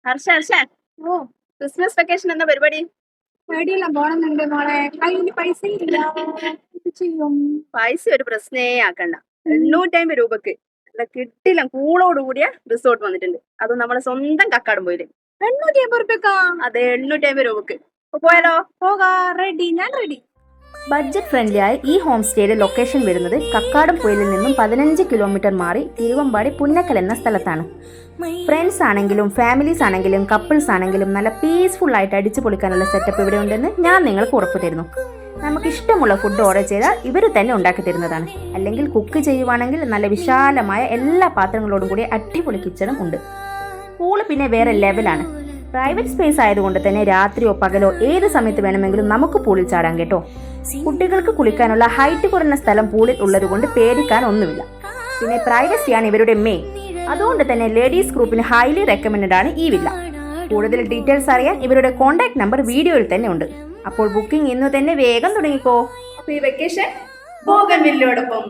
ഹർഷ ഹർഷ ഓ Christmas vacation എന്താ പരിപാടി? പേടിയെല്ലാം പോണെന്നുണ്ട് മോളെ. കയ്യിൽ പൈസ ഇല്ല. എന്ത് ചെയ്യും? പൈസ ഒരു പ്രശ്നേ ആക്കണ്ട. 850 രൂപക്ക് നല്ല കിട്ടില്ല കൂളോട് കൂടിയ റിസോർട്ട് വന്നിട്ടുണ്ട്. അത് നമ്മളെ സ്വന്തം കക്കാടം പോയില്. 850 അതെ 850 രൂപക്ക്. അപ്പൊ പോയാലോ? പോകാ. റെഡി, ഞാൻ റെഡി. ബഡ്ജറ്റ് ഫ്രണ്ട്ലിയായ ഈ ഹോം സ്റ്റേയുടെ ലൊക്കേഷൻ വരുന്നത് കക്കാടം പൊയിലിൽ നിന്നും 15 കിലോമീറ്റർ മാറി തിരുവമ്പാടി പുന്നക്കൽ എന്ന സ്ഥലത്താണ്. ഫ്രണ്ട്സ് ആണെങ്കിലും ഫാമിലീസ് ആണെങ്കിലും കപ്പിൾസ് ആണെങ്കിലും നല്ല പീസ്ഫുൾ ആയിട്ട് അടിച്ചു പൊളിക്കാനുള്ള സെറ്റപ്പ് ഇവിടെ ഉണ്ടെന്ന് ഞാൻ നിങ്ങൾക്ക് ഉറപ്പ് തരുന്നു. നമുക്ക് ഇഷ്ടമുള്ള ഫുഡ് ഓർഡർ ചെയ്താൽ ഇവർ തന്നെ ഉണ്ടാക്കി തരുന്നതാണ്. അല്ലെങ്കിൽ കുക്ക് ചെയ്യുവാണെങ്കിൽ നല്ല വിശാലമായ എല്ലാ പാത്രങ്ങളോടും കൂടി അടിപൊളി കിച്ചണും ഉണ്ട്. പൂള് പിന്നെ വേറെ ലെവലാണ്. പ്രൈവറ്റ് സ്പേസ് ആയതുകൊണ്ട് തന്നെ രാത്രിയോ പകലോ ഏത് സമയത്ത് വേണമെങ്കിലും നമുക്ക് പൂളിൽ ചാടാം കേട്ടോ. കുട്ടികൾക്ക് കുളിക്കാനുള്ള ഹൈറ്റ് കുറഞ്ഞ സ്ഥലം പൂളിൽ ഉള്ളത് കൊണ്ട് പേടിക്കാൻ ഒന്നുമില്ല. പിന്നെ പ്രൈവസിയാണ് ഇവരുടെ മെയിൻ. അതുകൊണ്ട് തന്നെ ലേഡീസ് ഗ്രൂപ്പിന് ഹൈലി റെക്കമെൻഡഡ് ആണ് ഈ വില്ല. കൂടുതൽ ഡീറ്റെയിൽസ് അറിയാൻ ഇവരുടെ കോൺടാക്ട് നമ്പർ വീഡിയോയിൽ തന്നെ ഉണ്ട്. അപ്പോൾ ബുക്കിംഗ് ഇന്ന് തന്നെ വേഗം തുടങ്ങിക്കോ. അപ്പൊ ഈ വെക്കേഷൻ ബോഗൻവില്ലയോടൊപ്പം